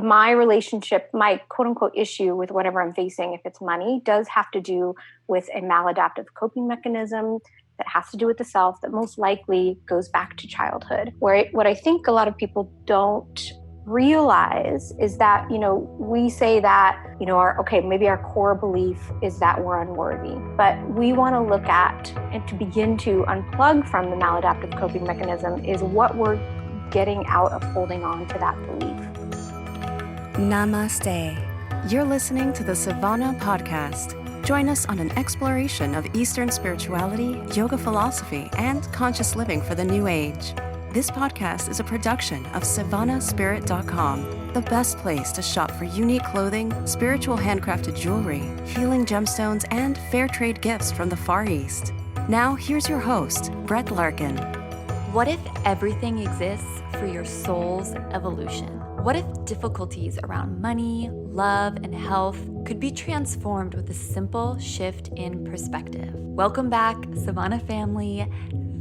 my relationship, my quote unquote issue with whatever I'm facing, if it's money, does have to do with a maladaptive coping mechanism that has to do with the self that most likely goes back to childhood. What I think a lot of people don't realize is that, we say that, maybe our core belief is that we're unworthy, but we want to look at and to begin to unplug from the maladaptive coping mechanism is what we're getting out of holding on to that belief. Namaste. You're listening to the Savannah Podcast. Join us on an exploration of Eastern spirituality, yoga philosophy, and conscious living for the new age. This podcast is a production of SavannahSpirit.com, the best place to shop for unique clothing, spiritual handcrafted jewelry, healing gemstones, and fair trade gifts from the Far East. Now, here's your host, Brett Larkin. What if everything exists for your soul's evolution? What if difficulties around money, love, and health could be transformed with a simple shift in perspective? Welcome back, Savannah family.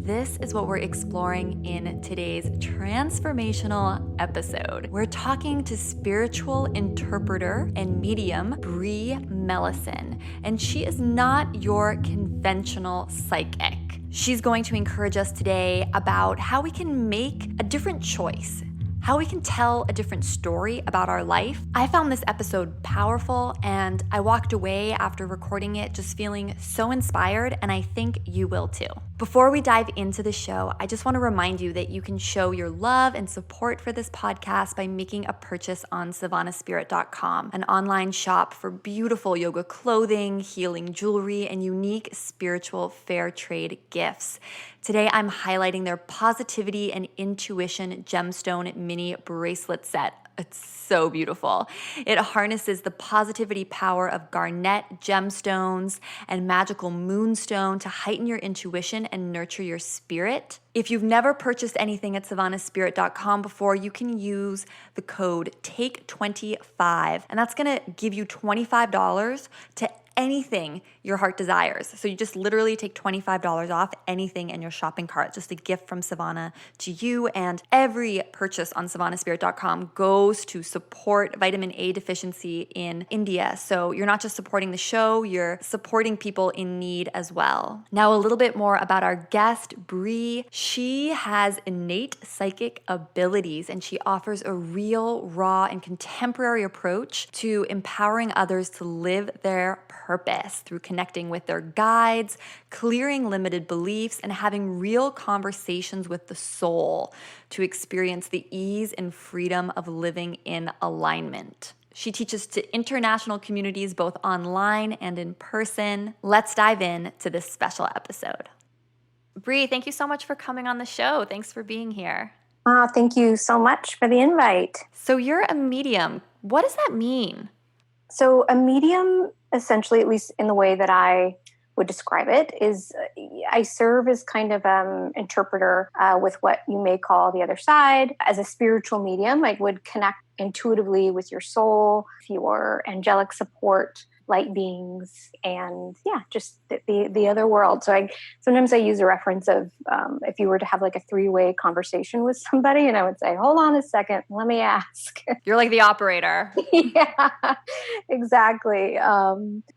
This is what we're exploring in today's transformational episode. We're talking to spiritual interpreter and medium Bree Melanson, and she is not your conventional psychic. She's going to encourage us today about how we can make a different choice, how we can tell a different story about our life. I found this episode powerful, and I walked away after recording it just feeling so inspired, and I think you will too. Before we dive into the show, I just want to remind you that you can show your love and support for this podcast by making a purchase on SavannahSpirit.com, an online shop for beautiful yoga clothing, healing jewelry, and unique spiritual fair trade gifts. Today, I'm highlighting their Positivity and Intuition Gemstone Mini Bracelet Set. It's so beautiful. It harnesses the positivity power of garnet, gemstones, and magical moonstone to heighten your intuition and nurture your spirit. If you've never purchased anything at SavannahSpirit.com before, you can use the code TAKE25, and that's going to give you $25 to anything your heart desires. So you just literally take $25 off anything in your shopping cart, just a gift from Savannah to you. And every purchase on SavannahSpirit.com goes to support vitamin A deficiency in India. So you're not just supporting the show, you're supporting people in need as well. Now, a little bit more about our guest, Bree. She has innate psychic abilities, and she offers a real, raw, and contemporary approach to empowering others to live their purpose through connecting with their guides, clearing limited beliefs, and having real conversations with the soul to experience the ease and freedom of living in alignment. She teaches to international communities both online and in person. Let's dive in to this special episode. Bree, thank you so much for coming on the show. Thanks for being here. Thank you so much for the invite. So you're a medium. What does that mean? So a medium, essentially, at least in the way that I would describe it, is I serve as kind of interpreter with what you may call the other side. As a spiritual medium, I would connect intuitively with your soul, your angelic support, light beings, and just the other world. So sometimes I use a reference of if you were to have like a three-way conversation with somebody, and I would say, hold on a second, let me ask. You're like the operator. Yeah, exactly.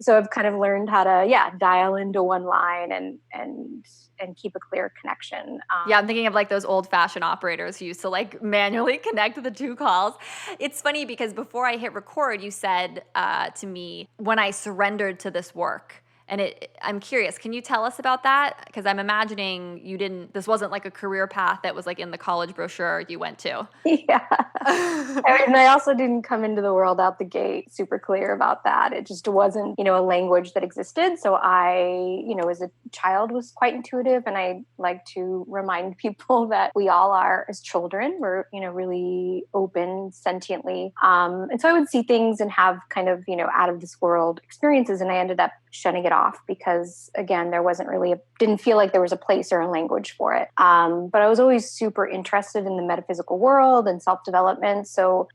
So I've kind of learned how to dial into one line and keep a clear connection. I'm thinking of like those old-fashioned operators who used to like manually connect the two calls. It's funny because before I hit record, you said to me, when I surrendered to this work. And I'm curious, can you tell us about that? Because I'm imagining this wasn't like a career path that was like in the college brochure you went to. Yeah. And I also didn't come into the world out the gate super clear about that. It just wasn't, a language that existed. So I, as a child was quite intuitive. And I like to remind people that we all are as children. We're, really open, sentiently. And so I would see things and have kind of, out of this world experiences. And I ended up shutting it off because, again, there wasn't really didn't feel like there was a place or a language for it. But I was always super interested in the metaphysical world and self-development. So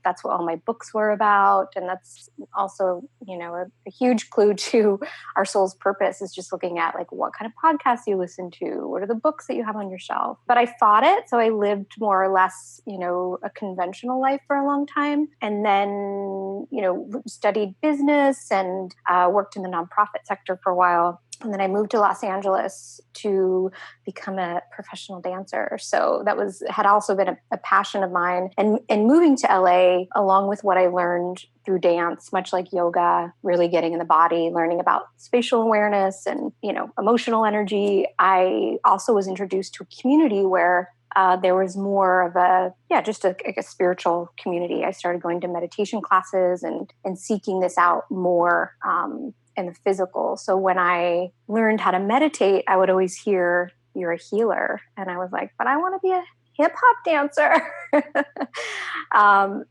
that's what all my books were about. And that's also, a huge clue to our soul's purpose is just looking at like what kind of podcasts you listen to, what are the books that you have on your shelf. But I fought it. So I lived more or less, a conventional life for a long time. And then, studied business and worked in the nonprofit sector for a while. And then I moved to Los Angeles to become a professional dancer. So that had also been a passion of mine. And moving to LA, along with what I learned through dance, much like yoga, really getting in the body, learning about spatial awareness and, emotional energy, I also was introduced to a community where there was more of a spiritual community. I started going to meditation classes and seeking this out more in the physical. So when I learned how to meditate, I would always hear, "You're a healer." And I was like, but I want to be a hip hop dancer.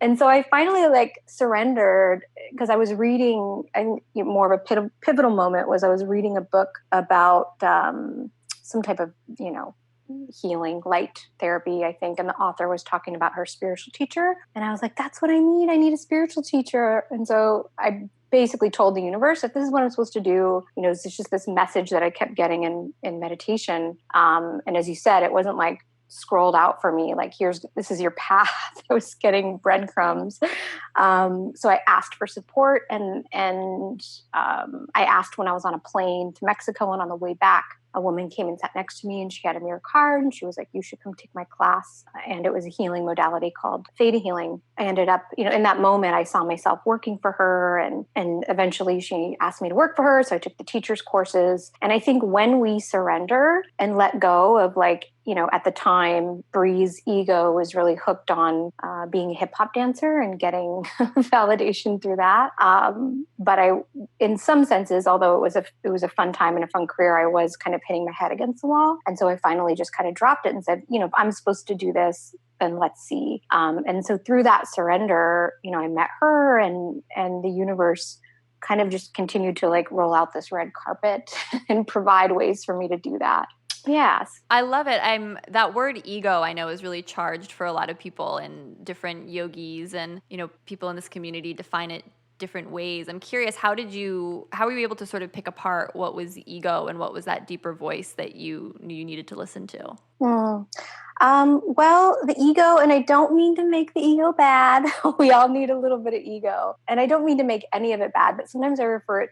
And so I finally surrendered because I was reading, and more of a pivotal moment was I was reading a book about some type of, healing, light therapy, I think. And the author was talking about her spiritual teacher. And I was like, that's what I need. I need a spiritual teacher. And so I basically told the universe, if this is what I'm supposed to do, it's just this message that I kept getting in meditation. And as you said, it wasn't like scrolled out for me, like, this is your path. I was getting breadcrumbs. So I asked for support and I asked when I was on a plane to Mexico, and on the way back, a woman came and sat next to me and she had a mirror card and she was like, "You should come take my class." And it was a healing modality called theta healing. I ended up, in that moment, I saw myself working for her and eventually she asked me to work for her. So I took the teacher's courses. And I think when we surrender and let go of at the time, Bree's ego was really hooked on being a hip hop dancer and getting validation through that. But in some senses, although it was a fun time and a fun career, I was kind of hitting my head against the wall. And so I finally just kind of dropped it and said, if I'm supposed to do this, then let's see. And so through that surrender, I met her and the universe kind of just continued to roll out this red carpet and provide ways for me to do that. Yes. I love it. That word ego, I know, is really charged for a lot of people, and different yogis and, people in this community define it different ways. I'm curious, how were you able to sort of pick apart what was ego and what was that deeper voice that you knew you needed to listen to? Well, the ego, and I don't mean to make the ego bad. We all need a little bit of ego. And I don't mean to make any of it bad, but sometimes I refer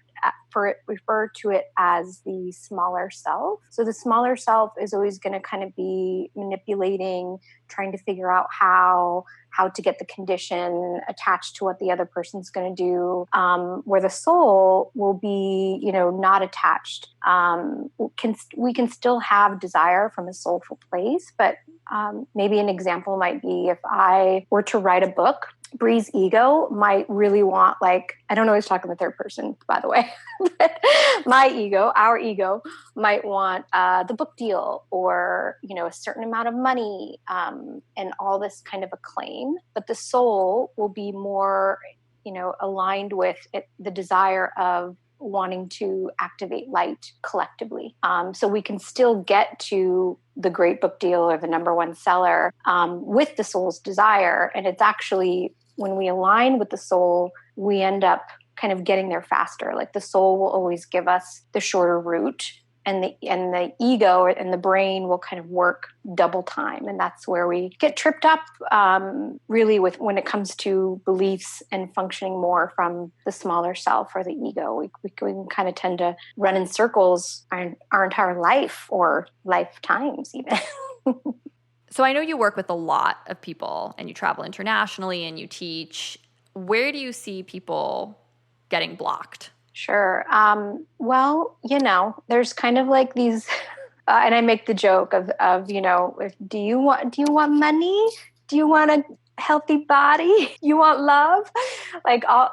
to it as the smaller self. So the smaller self is always going to kind of be manipulating, trying to figure out how to get the condition attached to what the other person's going to do, where the soul will be, not attached. We can still have desire from a soulful place, but maybe an example might be if I were to write a book, Bree's ego might really want, I don't always talk in the third person, by the way, but our ego might want the book deal or, a certain amount of money and all this kind of acclaim. But the soul will be more, aligned with the desire of wanting to activate light collectively. So we can still get to the great book deal or the number one seller with the soul's desire. And it's actually, when we align with the soul, we end up kind of getting there faster. The soul will always give us the shorter route, and the ego and the brain will kind of work double time. And that's where we get tripped up really when it comes to beliefs and functioning more from the smaller self or the ego. We can kind of tend to run in circles our entire life or lifetimes even. So I know you work with a lot of people and you travel internationally and you teach. Where do you see people getting blocked? Sure. Well, there's kind of these, and I make the joke of do you want money? Do you want a healthy body? You want love?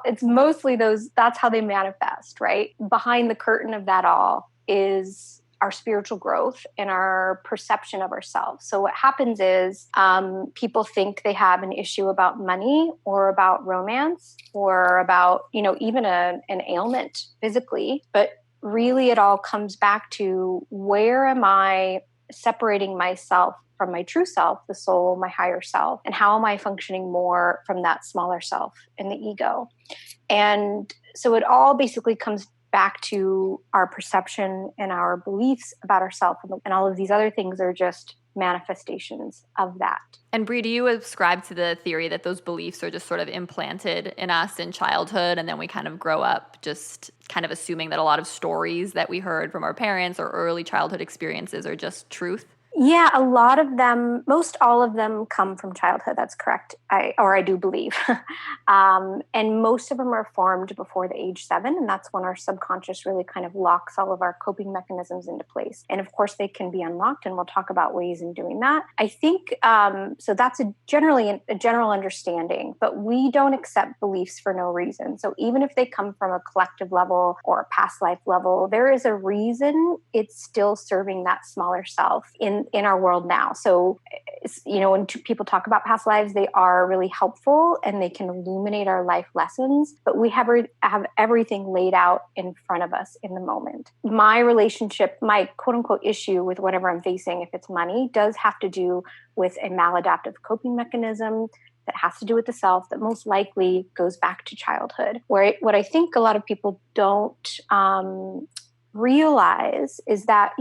It's mostly those, that's how they manifest, right? Behind the curtain of that all is our spiritual growth and our perception of ourselves. So what happens is people think they have an issue about money or about romance or about, even an ailment physically. But really it all comes back to, where am I separating myself from my true self, the soul, my higher self, and how am I functioning more from that smaller self and the ego? And so it all basically comes back to our perception and our beliefs about ourselves, and all of these other things are just manifestations of that. And Bree, do you ascribe to the theory that those beliefs are just sort of implanted in us in childhood, and then we kind of grow up just kind of assuming that a lot of stories that we heard from our parents or early childhood experiences are just truth? Yeah, a lot of them, most all of them come from childhood. That's correct. I do believe. And most of them are formed before the age 7. And that's when our subconscious really kind of locks all of our coping mechanisms into place. And of course, they can be unlocked. And we'll talk about ways in doing that. I think, so that's generally a general understanding, but we don't accept beliefs for no reason. So even if they come from a collective level or a past life level, there is a reason it's still serving that smaller self in our world now. So, when people talk about past lives, they are really helpful and they can illuminate our life lessons, but we have everything laid out in front of us in the moment. My relationship, my quote unquote issue with whatever I'm facing, if it's money, does have to do with a maladaptive coping mechanism that has to do with the self that most likely goes back to childhood. What I think a lot of people don't realize is that,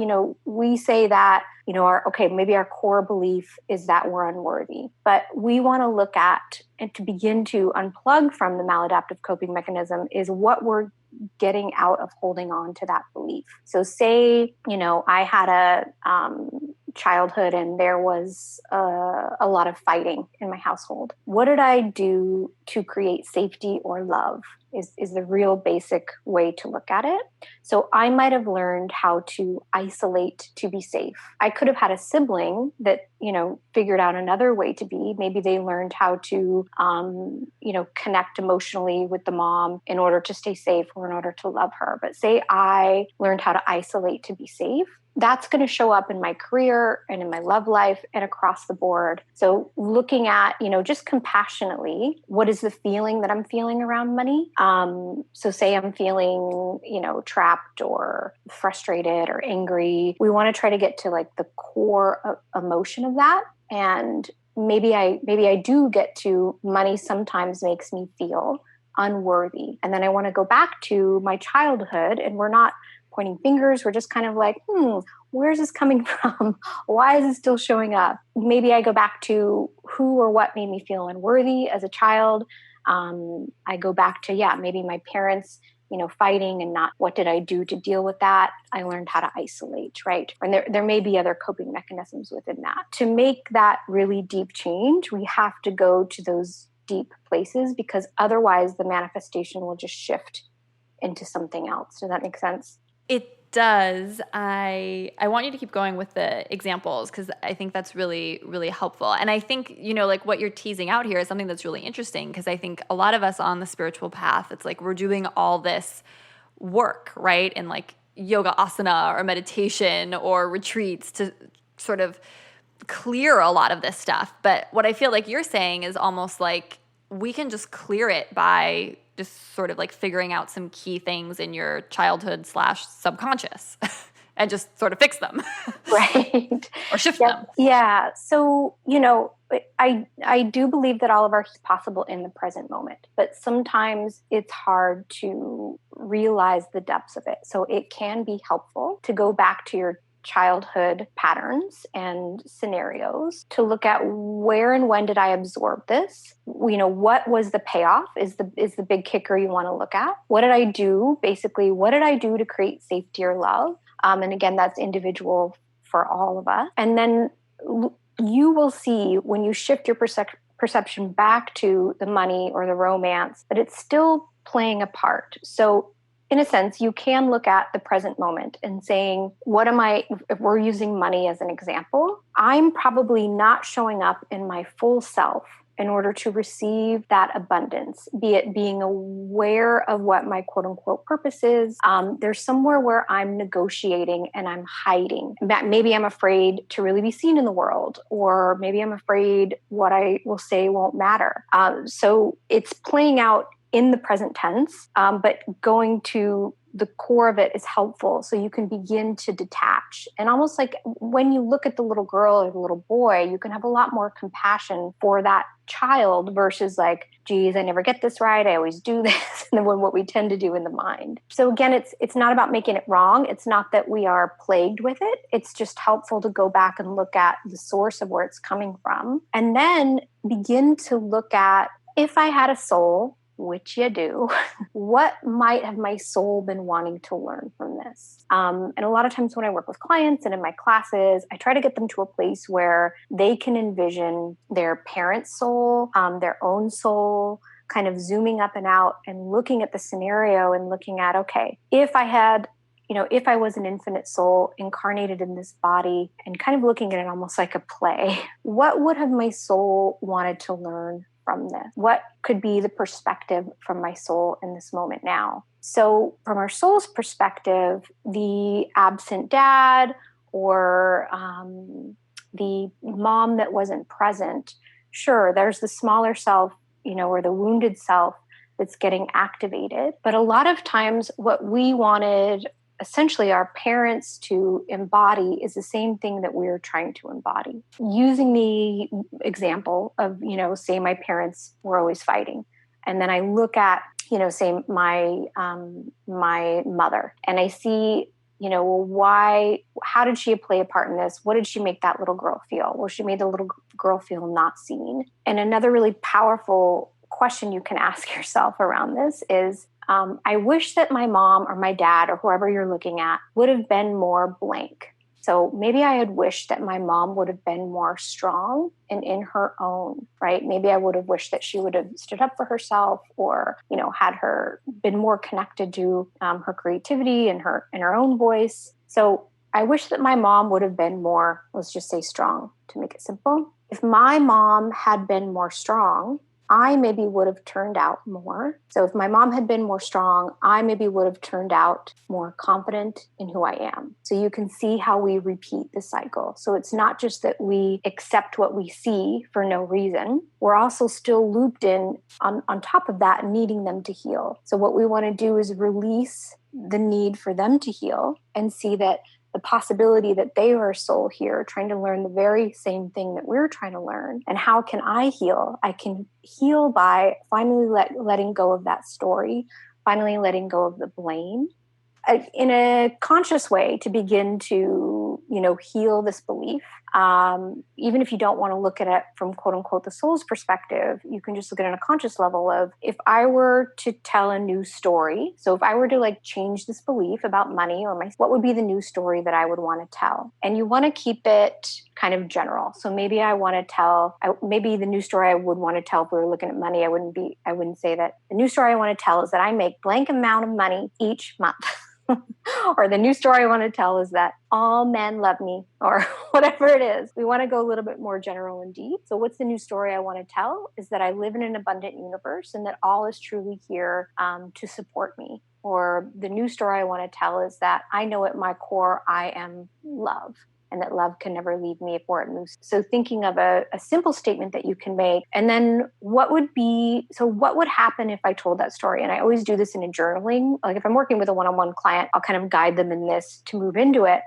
we say that, maybe our core belief is that we're unworthy, but we want to look at and to begin to unplug from the maladaptive coping mechanism is what we're getting out of holding on to that belief. So say, I had a childhood and there was a lot of fighting in my household. What did I do to create safety or love is the real basic way to look at it. So I might have learned how to isolate to be safe. I could have had a sibling that, figured out another way to be. Maybe they learned how to, connect emotionally with the mom in order to stay safe or in order to love her. But say I learned how to isolate to be safe. That's going to show up in my career and in my love life and across the board. So looking at, just compassionately, what is the feeling that I'm feeling around money? So say I'm feeling, trapped or frustrated or angry. We want to try to get to like the core emotion of that. And maybe I do get to money sometimes makes me feel unworthy. And then I want to go back to my childhood, and we're not pointing fingers. We're just kind of like, where's this coming from? Why is it still showing up? Maybe I go back to who or what made me feel unworthy as a child. I go back to, maybe my parents, fighting and not what did I do to deal with that? I learned how to isolate, right? And there may be other coping mechanisms within that. To make that really deep change, we have to go to those deep places, because otherwise the manifestation will just shift into something else. Does that make sense? It does. I want you to keep going with the examples, because I think that's really, really helpful. And I think, like what you're teasing out here is something that's really interesting, because I think a lot of us on the spiritual path, it's like we're doing all this work, right? And like yoga asana or meditation or retreats to sort of clear a lot of this stuff. But what I feel like you're saying is almost like we can just clear it by just sort of like figuring out some key things in your childhood / subconscious and just sort of fix them. Right. Or shift them. Yeah. So, I do believe that all of our is possible in the present moment, but sometimes it's hard to realize the depths of it. So it can be helpful to go back to your childhood patterns and scenarios to look at where and when did I absorb this? What was the payoff is the big kicker you want to look at. What did I do? Basically, what did I do to create safety or love? And again, that's individual for all of us. And then you will see when you shift your perception back to the money or the romance, that it's still playing a part. So in a sense, you can look at the present moment and saying, if we're using money as an example, I'm probably not showing up in my full self in order to receive that abundance, be it being aware of what my quote unquote purpose is. There's somewhere where I'm negotiating and I'm hiding. Maybe I'm afraid to really be seen in the world, or maybe I'm afraid what I will say won't matter. So it's playing out in the present tense, but going to the core of it is helpful, so you can begin to detach. And almost like when you look at the little girl or the little boy, you can have a lot more compassion for that child versus like, geez, I never get this right, I always do this, and then what we tend to do in the mind. So again, it's not about making it wrong. It's not that we are plagued with it. It's just helpful to go back and look at the source of where it's coming from, and then begin to look at, if I had a soul, which you do, what might have my soul been wanting to learn from this? And a lot of times when I work with clients and in my classes, I try to get them to a place where they can envision their parent's soul, their own soul, kind of zooming up and out and looking at the scenario and looking at, okay, if I was an infinite soul incarnated in this body, and kind of looking at it almost like a play, what would have my soul wanted to learn from this? What could be the perspective from my soul in this moment now? So from our soul's perspective, the absent dad or the mom that wasn't present, sure, there's the smaller self, or the wounded self that's getting activated. But a lot of times what we wanted essentially our parents to embody is the same thing that we're trying to embody. Using the example of, say my parents were always fighting. And then I look at, say my mother, and I see, how did she play a part in this? What did she make that little girl feel? Well, she made the little girl feel not seen. And another really powerful question you can ask yourself around this is, I wish that my mom or my dad or whoever you're looking at would have been more blank. So maybe I had wished that my mom would have been more strong and in her own, right? Maybe I would have wished that she would have stood up for herself, or, had her been more connected to her creativity and her own voice. So I wish that my mom would have been more, let's just say strong to make it simple. If my mom had been more strong, I maybe would have turned out more. So if my mom had been more strong, I maybe would have turned out more confident in who I am. So you can see how we repeat the cycle. So it's not just that we accept what we see for no reason. We're also still looped in on top of that, needing them to heal. So what we want to do is release the need for them to heal and see that the possibility that they are a soul here trying to learn the very same thing that we're trying to learn. And how can I heal? I can heal by finally letting go of that story, finally letting go of the blame, in a conscious way to begin to, heal this belief. Even if you don't want to look at it from quote unquote the soul's perspective, you can just look at it on a conscious level of, if I were to tell a new story, so if I were to change this belief about money or what would be the new story that I would want to tell? And you want to keep it kind of general. So maybe maybe the new story I would want to tell, if we were looking at money, I wouldn't say that the new story I want to tell is that I make blank amount of money each month. Or the new story I want to tell is that all men love me, or whatever it is. We want to go a little bit more general and deep. So what's the new story I want to tell is that I live in an abundant universe and that all is truly here to support me. Or the new story I want to tell is that I know at my core I am love, and that love can never leave me before it moves. So thinking of a simple statement that you can make, and then what would happen if I told that story? And I always do this in a journaling. Like if I'm working with a one-on-one client, I'll kind of guide them in this to move into it.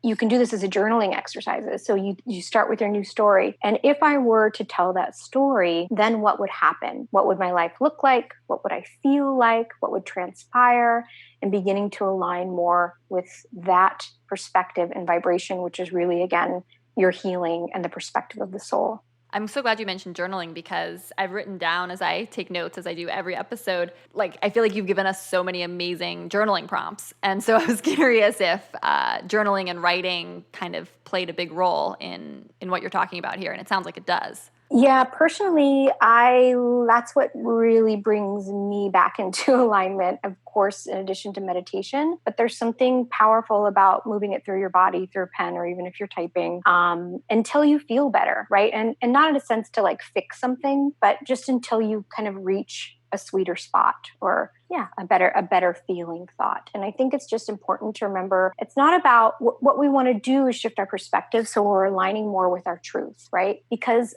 You can do this as a journaling exercises. So you start with your new story. And if I were to tell that story, then what would happen? What would my life look like? What would I feel like? What would transpire? And beginning to align more with that perspective and vibration, which is really, again, your healing and the perspective of the soul. I'm so glad you mentioned journaling, because I've written down, as I take notes, as I do every episode, I feel like you've given us so many amazing journaling prompts. And so I was curious if journaling and writing kind of played a big role in what you're talking about here. And it sounds like it does. Yeah, personally, that's what really brings me back into alignment, of course, in addition to meditation. But there's something powerful about moving it through your body, through a pen, or even if you're typing, until you feel better, right? And not in a sense to like fix something, but just until you kind of reach a sweeter spot, or a better feeling thought. And I think it's just important to remember it's not about what we want to do is shift our perspective so we're aligning more with our truth, right? Because,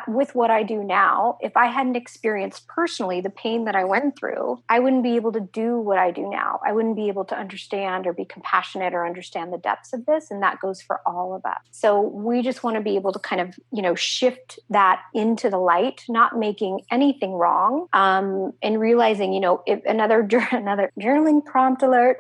with what I do now, if I hadn't experienced personally the pain that I went through, I wouldn't be able to do what I do now. I wouldn't be able to understand or be compassionate or understand the depths of this. And that goes for all of us. So we just want to be able to kind of, shift that into the light, not making anything wrong, and realizing, if another journaling prompt alert,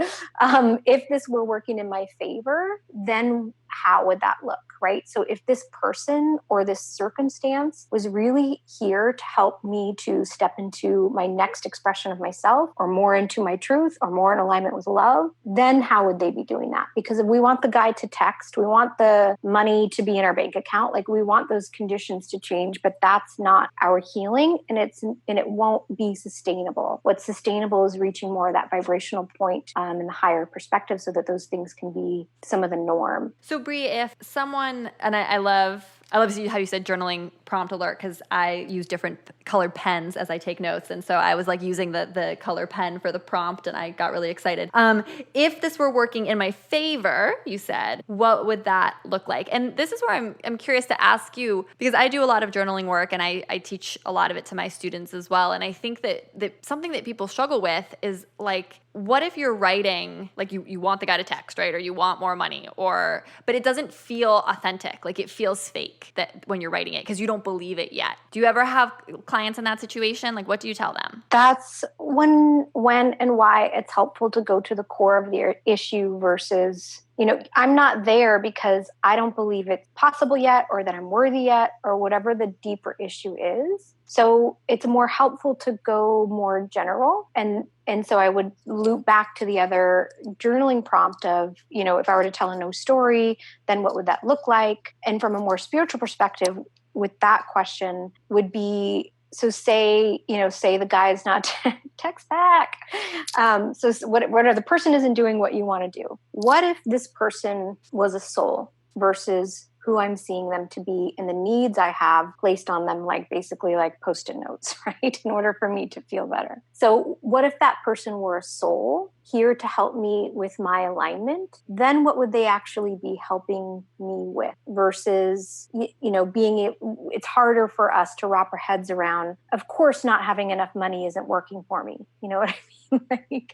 if this were working in my favor, then how would that look, right? So if this person or this circumstance was really here to help me to step into my next expression of myself, or more into my truth, or more in alignment with love, then how would they be doing that? Because if we want the guy to text, we want the money to be in our bank account, like we want those conditions to change, but that's not our healing, and it won't be sustainable. What's sustainable is reaching more of that vibrational point, in the higher perspective, so that those things can be some of the norm. So Bree, if someone, and I love how you said journaling prompt alert, because I use different colored pens as I take notes. And so I was like using the color pen for the prompt, and I got really excited. If this were working in my favor, you said, what would that look like? And this is where I'm curious to ask you, because I do a lot of journaling work, and I teach a lot of it to my students as well. And I think that something that people struggle with is like, what if you're writing, like you want the guy to text, right? Or you want more money, but it doesn't feel authentic. Like it feels fake that when you're writing it, because you don't believe it yet. Do you ever have clients in that situation? Like, what do you tell them? That's when and why it's helpful to go to the core of the issue versus, I'm not there because I don't believe it's possible yet, or that I'm worthy yet, or whatever the deeper issue is. So it's more helpful to go more general. And so I would loop back to the other journaling prompt of, if I were to tell a no story, then what would that look like? And from a more spiritual perspective, with that question would be, so say the guy is not text back. So what are the person isn't doing what you want to do? What if this person was a soul versus who I'm seeing them to be, and the needs I have placed on them, like basically like Post-it notes, right? In order for me to feel better. So what if that person were a soul here to help me with my alignment? Then what would they actually be helping me with versus, it's harder for us to wrap our heads around, of course, not having enough money isn't working for me. You know what I mean?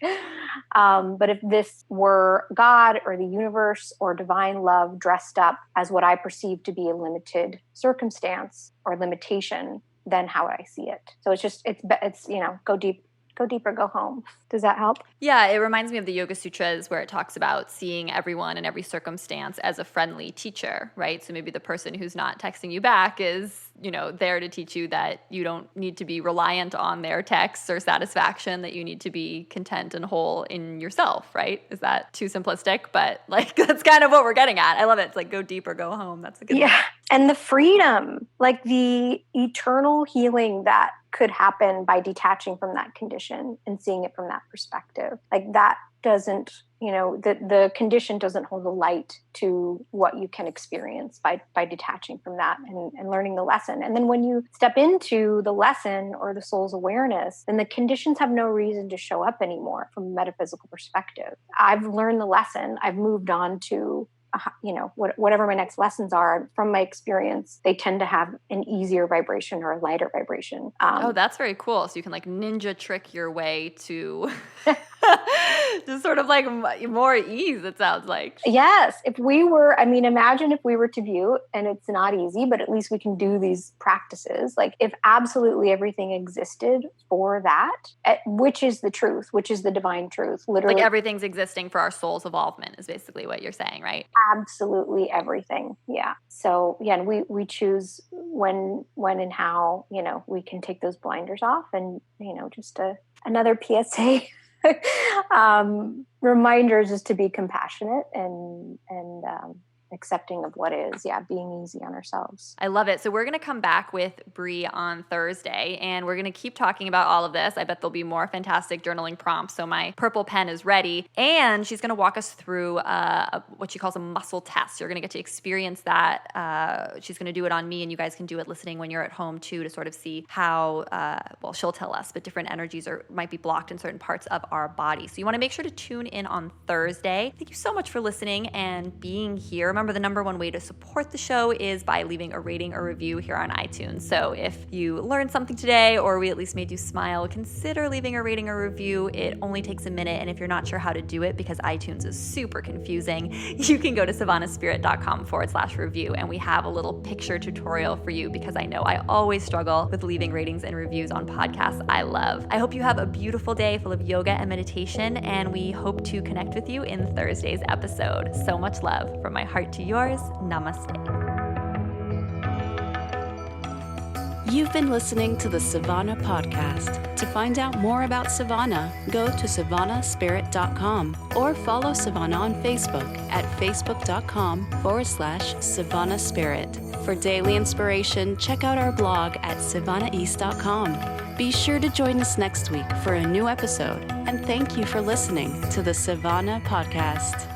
But if this were God or the universe or divine love dressed up as what I perceive to be a limited circumstance or limitation, then how would I see it? So it's go deeper, go home. Does that help? Yeah, it reminds me of the Yoga Sutras, where it talks about seeing everyone in every circumstance as a friendly teacher, right? So maybe the person who's not texting you back is, there to teach you that you don't need to be reliant on their texts or satisfaction, that you need to be content and whole in yourself, right? Is that too simplistic? But like, that's kind of what we're getting at. I love it. It's like, go deep or go home. That's a good one. And the freedom, like the eternal healing that could happen by detaching from that condition and seeing it from that perspective. Like that doesn't, the condition doesn't hold the light to what you can experience by detaching from that and learning the lesson. And then when you step into the lesson or the soul's awareness, then the conditions have no reason to show up anymore from a metaphysical perspective. I've learned the lesson. I've moved on to whatever my next lessons are. From my experience, they tend to have an easier vibration or a lighter vibration. That's very cool. So you can like ninja trick your way to just sort of like more ease, it sounds like. Yes. Imagine if we were to view, and it's not easy, but at least we can do these practices. Like if absolutely everything existed for that, which is the truth, which is the divine truth, literally. Like everything's existing for our soul's evolvement is basically what you're saying, right? Absolutely everything. Yeah. So and we choose when and how, we can take those blinders off, and, just another PSA reminders is to be compassionate and accepting of what is. Yeah, being easy on ourselves. I love it. So we're going to come back with Bree on Thursday, and we're going to keep talking about all of this. I bet there'll be more fantastic journaling prompts. So my purple pen is ready, and she's going to walk us through what she calls a muscle test. You're going to get to experience that. She's going to do it on me, and you guys can do it listening when you're at home too, to sort of see how, well, she'll tell us, but different energies might be blocked in certain parts of our body. So you want to make sure to tune in on Thursday. Thank you so much for listening and being here. Remember, the number one way to support the show is by leaving a rating or review here on iTunes. So if you learned something today, or we at least made you smile, consider leaving a rating or review. It only takes a minute, and if you're not sure how to do it because iTunes is super confusing, you can go to savannahspirit.com/review, and we have a little picture tutorial for you, because I know I always struggle with leaving ratings and reviews on podcasts I love. I hope you have a beautiful day full of yoga and meditation, and we hope to connect with you in Thursday's episode. So much love from my heart to yours. Namaste. You've been listening to the Savannah Podcast. To find out more about Savannah, go to savannahspirit.com or follow Savannah on Facebook at facebook.com/Savannah Spirit. For daily inspiration, check out our blog at savannaeast.com. Be sure to join us next week for a new episode, and thank you for listening to the Savannah Podcast.